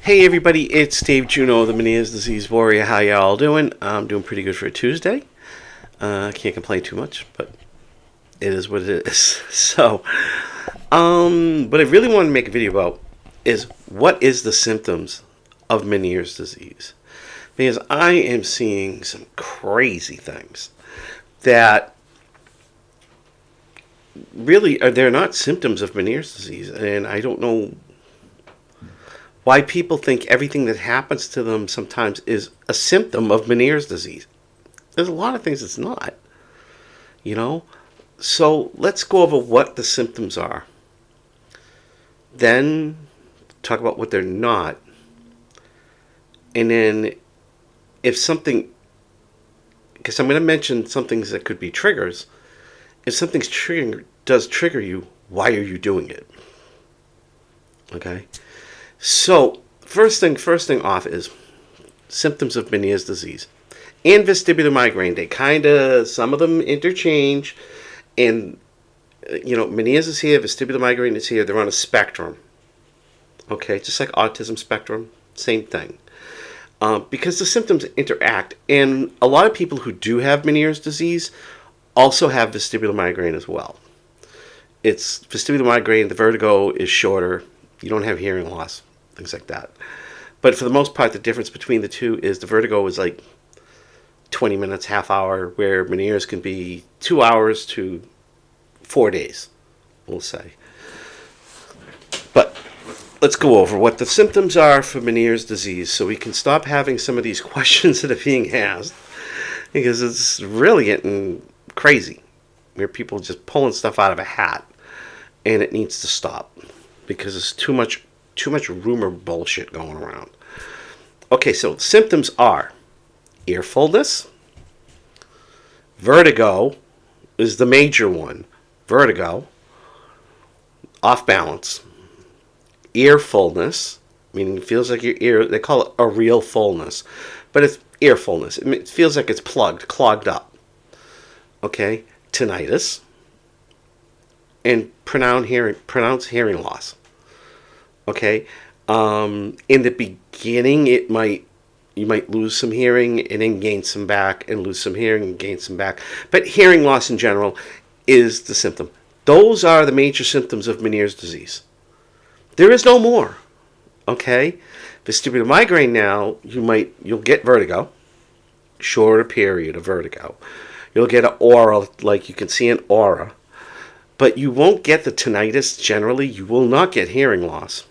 Hey everybody, it's Dave Juno, the Meniere's Disease Warrior. How y'all doing? I'm doing pretty good for a Tuesday. Can't complain too much, but it is what it is. What I really want to make a video about is what is the symptoms of Meniere's disease? Because I am seeing some crazy things that really they're not symptoms of Meniere's disease, and I don't know why people think everything that happens to them sometimes is a symptom of Meniere's disease. There's a lot of things it's not, you know? So let's go over what the symptoms are. Then talk about what they're not. And then if something, because I'm going to mention some things that could be triggers. If something's does trigger you, why are you doing it? Okay? So, first thing off is symptoms of Meniere's disease and vestibular migraine. Some of them interchange, and Meniere's is here, vestibular migraine is here. They're on a spectrum. Okay, just like autism spectrum, same thing. Because the symptoms interact, and a lot of people who do have Meniere's disease also have vestibular migraine as well. It's vestibular migraine. The vertigo is shorter. You don't have hearing loss. Things like that. But for the most part, the difference between the two is the vertigo is like 20 minutes, half hour, where Meniere's can be 2 hours to 4 days, we'll say. But let's go over what the symptoms are for Meniere's disease so we can stop having some of these questions that are being asked, because it's really getting crazy where people are just pulling stuff out of a hat, and it needs to stop because there's too much rumor bullshit going around. Okay, so symptoms are ear fullness. Vertigo is the major one. Vertigo. Off balance. Ear fullness, meaning it feels like your ear, they call it a real fullness, but it's ear fullness. It feels like it's clogged up. Okay? Tinnitus. And pronounced hearing loss. Okay, in the beginning, you might lose some hearing and then gain some back, and lose some hearing and gain some back. But hearing loss in general is the symptom. Those are the major symptoms of Meniere's disease. There is no more. Okay, vestibular migraine now, you'll get vertigo, shorter period of vertigo. You'll get an aura, like you can see an aura, but you won't get the tinnitus generally. You will not get hearing loss.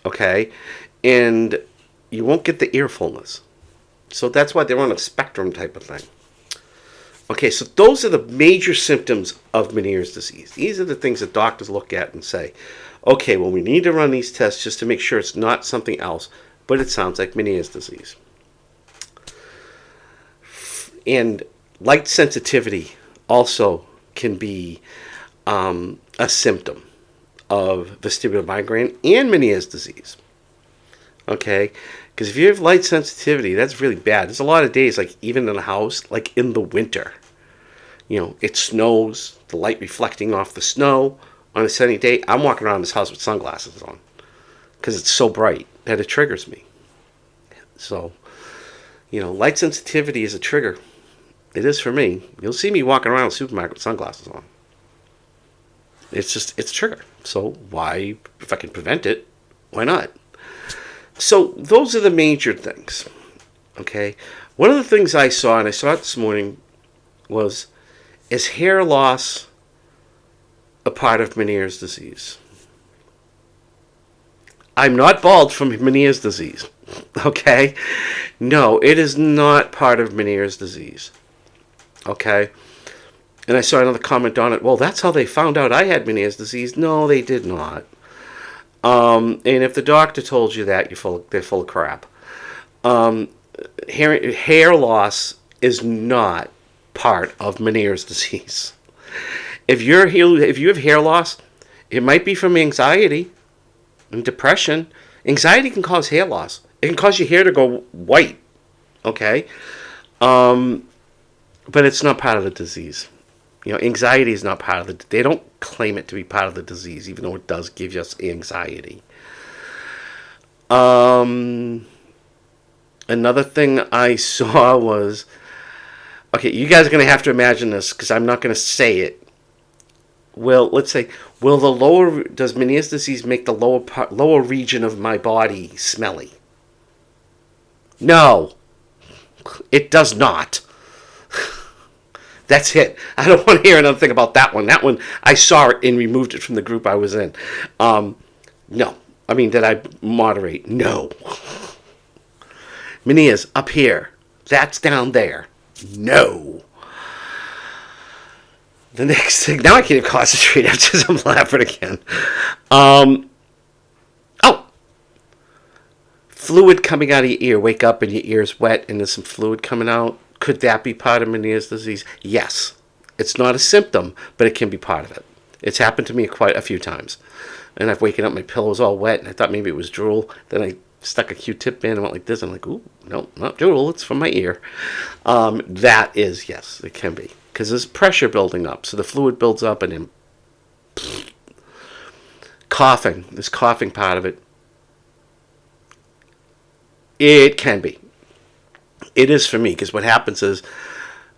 Okay, and you won't get the ear fullness. So that's why they're on a spectrum type of thing. Okay, so those are the major symptoms of Meniere's disease. These are the things that doctors look at and say, okay, well, we need to run these tests just to make sure it's not something else, but it sounds like Meniere's disease. And light sensitivity also can be a symptom of vestibular migraine and Meniere's disease. Okay? Because if you have light sensitivity, that's really bad. There's a lot of days, like even in a house, like in the winter, it snows, the light reflecting off the snow on a sunny day. I'm walking around this house with sunglasses on because it's so bright that it triggers me. So, light sensitivity is a trigger. It is for me. You'll see me walking around the supermarket with sunglasses on. It's a trigger. So why, if I can prevent it, why not? So those are the major things. Okay. One of the things I saw, and I saw it this morning, is hair loss a part of Meniere's disease? I'm not bald from Meniere's disease. Okay. No, it is not part of Meniere's disease. Okay. And I saw another comment on it. Well, that's how they found out I had Meniere's disease. No, they did not. And if the doctor told you that, they're full of crap. Hair loss is not part of Meniere's disease. If you have hair loss, it might be from anxiety and depression. Anxiety can cause hair loss. It can cause your hair to go white. Okay? But it's not part of the disease. Anxiety is not part of they don't claim it to be part of the disease, even though it does give us anxiety. Another thing I saw was, okay, you guys are going to have to imagine this because I'm not going to say it. Well, let's say, does Meniere's disease make the lower region of my body smelly? No, it does not. That's it. I don't want to hear another thing about that one. That one, I saw it and removed it from the group I was in. No. I mean, did I moderate? No. Meniere's up here. That's down there. No. The next thing, now I can't even concentrate after I'm laughing again. Oh, fluid coming out of your ear. Wake up and your ear's wet and there's some fluid coming out. Could that be part of Meniere's disease? Yes. It's not a symptom, but it can be part of it. It's happened to me quite a few times. And I've waken up, my pillow's all wet, and I thought maybe it was drool. Then I stuck a Q-tip in and went like this. I'm like, ooh, no, not drool. It's from my ear. That is, yes, it can be. Because there's pressure building up. So the fluid builds up and then coughing. This coughing part of it. It can be. It is for me. Because what happens is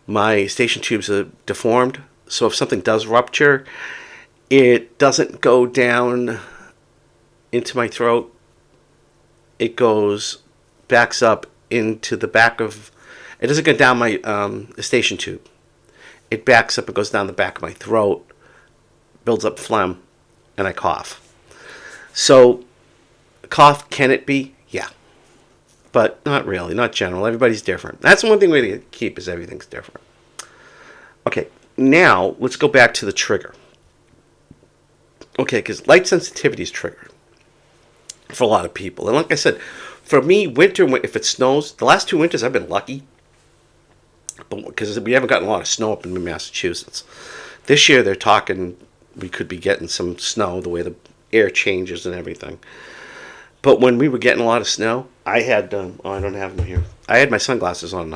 my station tubes are deformed. So if something does rupture, it doesn't go down into my throat. It backs up into the back of, it doesn't go down my station tube. It backs up and goes down the back of my throat, builds up phlegm, and I cough. So, cough, can it be? Yeah. But not really, not general. Everybody's different. That's the one thing we need to keep is everything's different. Okay, now let's go back to the trigger. Okay, because light sensitivity is triggered for a lot of people. And like I said, for me, winter, if it snows, the last 2 winters I've been lucky because we haven't gotten a lot of snow up in Massachusetts. This year they're talking we could be getting some snow the way the air changes and everything. But when we were getting a lot of snow, I had, I don't have them here. I had my sunglasses on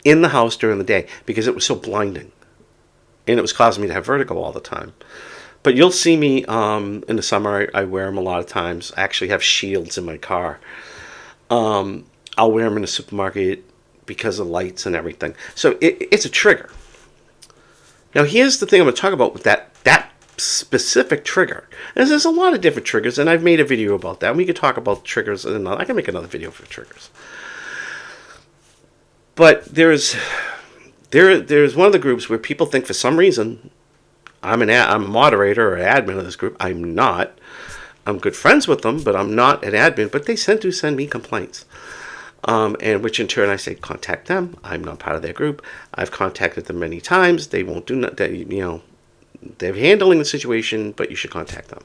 in the house during the day because it was so blinding. And it was causing me to have vertigo all the time. But you'll see me in the summer. I wear them a lot of times. I actually have shields in my car. I'll wear them in the supermarket because of lights and everything. So it's a trigger. Now here's the thing I'm going to talk about with that specific trigger. And there's a lot of different triggers, and I've made a video about that. And we could talk about triggers, and I can make another video for triggers. But there's one of the groups where people think for some reason I'm a moderator or admin of this group. I'm not. I'm good friends with them, but I'm not an admin. But they send me complaints, and which in turn I say contact them. I'm not part of their group. I've contacted them many times. They won't do that. They're handling the situation, but you should contact them.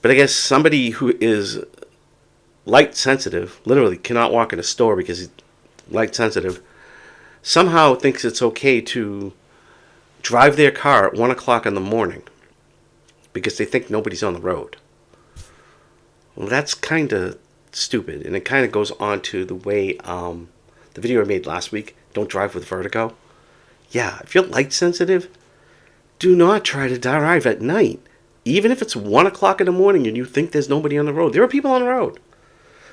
But I guess somebody who is light sensitive, literally cannot walk in a store because he's light sensitive, somehow thinks it's okay to drive their car at 1 o'clock in the morning because they think nobody's on the road. Well, that's kind of stupid, and it kind of goes on to the way the video I made last week, don't drive with vertigo. Yeah, if you're light sensitive, do not try to drive at night. Even if it's 1 o'clock in the morning and you think there's nobody on the road. There are people on the road.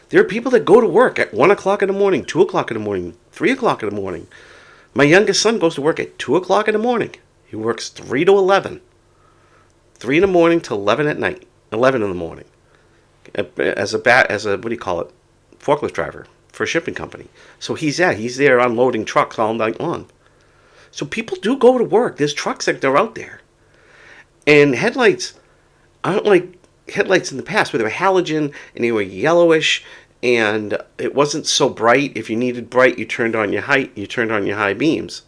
There are people that go to work at 1 o'clock in the morning, 2 o'clock in the morning, 3 o'clock in the morning. My youngest son goes to work at 2 o'clock in the morning. He works 3 to 11. 3 in the morning to 11 at night. 11 in the morning. As a what do you call it? Forklift driver for a shipping company. So he's there unloading trucks all night long. So people do go to work. There's trucks that are out there. And headlights aren't like headlights in the past where they were halogen and they were yellowish and it wasn't so bright. If you needed bright, you turned on your high beams.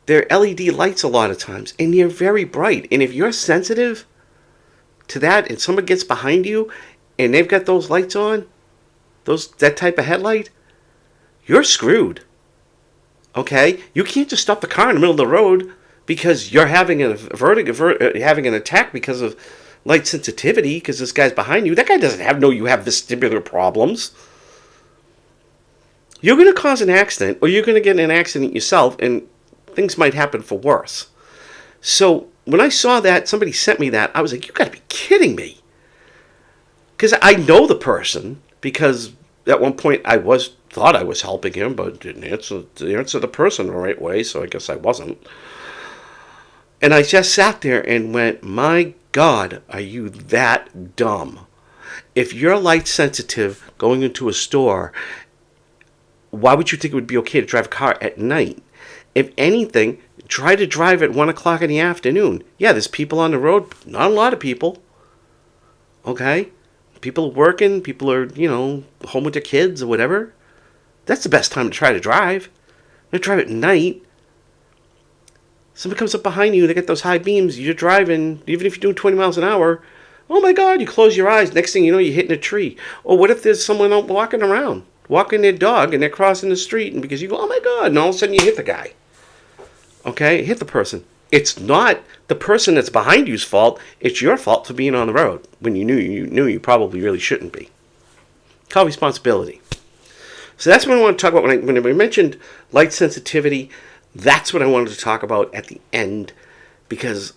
They're LED lights a lot of times, and they're very bright. And if you're sensitive to that and someone gets behind you and they've got those lights on, that type of headlight, you're screwed. Okay? You can't just stop the car in the middle of the road because you're having having an attack because of light sensitivity because this guy's behind you. That guy doesn't know you have vestibular problems. You're going to cause an accident, or you're going to get in an accident yourself, and things might happen for worse. So when I saw that, somebody sent me that, I was like, you got to be kidding me. because I know the person, because at one point thought I was helping him, but didn't answer the person the right way, so I guess I wasn't. And I just sat there and went, my God, are you that dumb? If you're light sensitive going into a store, why would you think it would be okay to drive a car at night? If anything, try to drive at 1 o'clock in the afternoon. Yeah, there's people on the road. Not a lot of people. Okay? People are working. People are, home with their kids or whatever. That's the best time to try to drive. You drive at night. Somebody comes up behind you. They got those high beams. You're driving, even if you're doing 20 miles an hour. Oh my God, you close your eyes. Next thing you know, you're hitting a tree. Or what if there's someone out walking around, walking their dog, and they're crossing the street, and because you go, oh my God, and all of a sudden you hit the guy. Okay? Hit the person. It's not the person that's behind you's fault. It's your fault for being on the road when you knew you probably really shouldn't be. Call responsibility. So that's what I want to talk about. When we mentioned light sensitivity, that's what I wanted to talk about at the end, because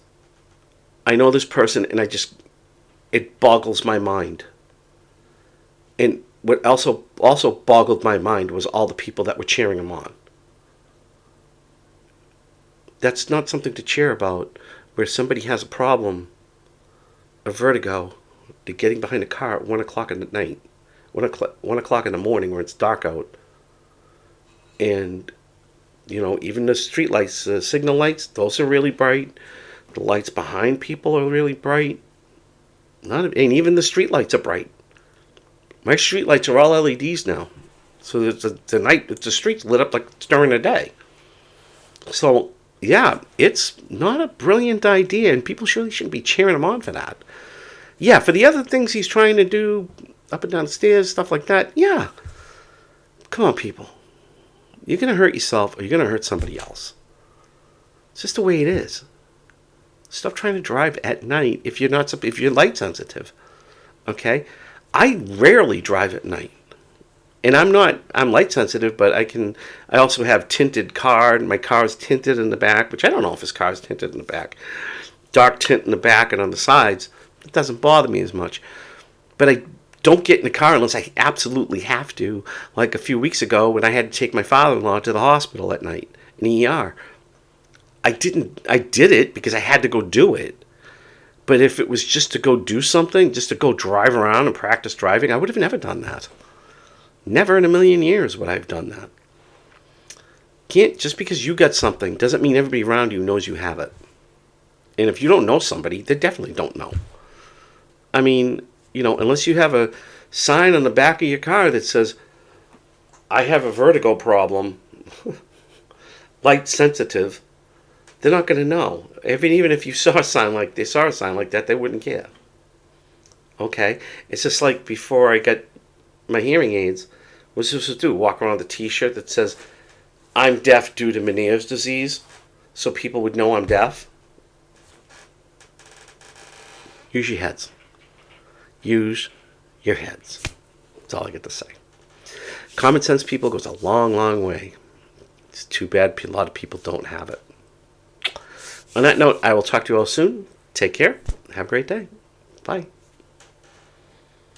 I know this person, and it boggles my mind. And what also boggled my mind was all the people that were cheering him on. That's not something to cheer about, where somebody has a problem, a vertigo, they're getting behind a car at 1 o'clock in the night, 1 o'clock in the morning where it's dark out. And, even the street lights, the signal lights, those are really bright. The lights behind people are really bright. And even the street lights are bright. My street lights are all LEDs now. So the street's lit up like it's during the day. So, yeah, it's not a brilliant idea, and people surely shouldn't be cheering him on for that. Yeah, for the other things he's trying to do, up and down the stairs, stuff like that, yeah. Come on, people. You're going to hurt yourself, or you're going to hurt somebody else. It's just the way it is. Stop trying to drive at night if you're light sensitive. Okay? I rarely drive at night. And I'm light sensitive, but I also have tinted car, and my car is tinted in the back, which I don't know if his car is tinted in the back. Dark tint in the back and on the sides. It doesn't bother me as much. But I don't get in the car unless I absolutely have to. Like a few weeks ago when I had to take my father-in-law to the hospital at night, in ER. I did it because I had to go do it. But if it was just to go do something, just to go drive around and practice driving, I would have never done that. Never in a million years would I have done that. Just because you got something doesn't mean everybody around you knows you have it. And if you don't know somebody, they definitely don't know. I mean, unless you have a sign on the back of your car that says, I have a vertigo problem, light sensitive, they're not going to know. Even if you saw a sign like that, they wouldn't care. Okay? It's just like before I got my hearing aids, what was I supposed to do? Walk around with a t-shirt that says, I'm deaf due to Meniere's disease, so people would know I'm deaf? Use your heads. Use your heads. That's all I get to say. Common sense, people, goes a long, long way. It's too bad a lot of people don't have it. On that note, I will talk to you all soon. Take care. Have a great day. Bye.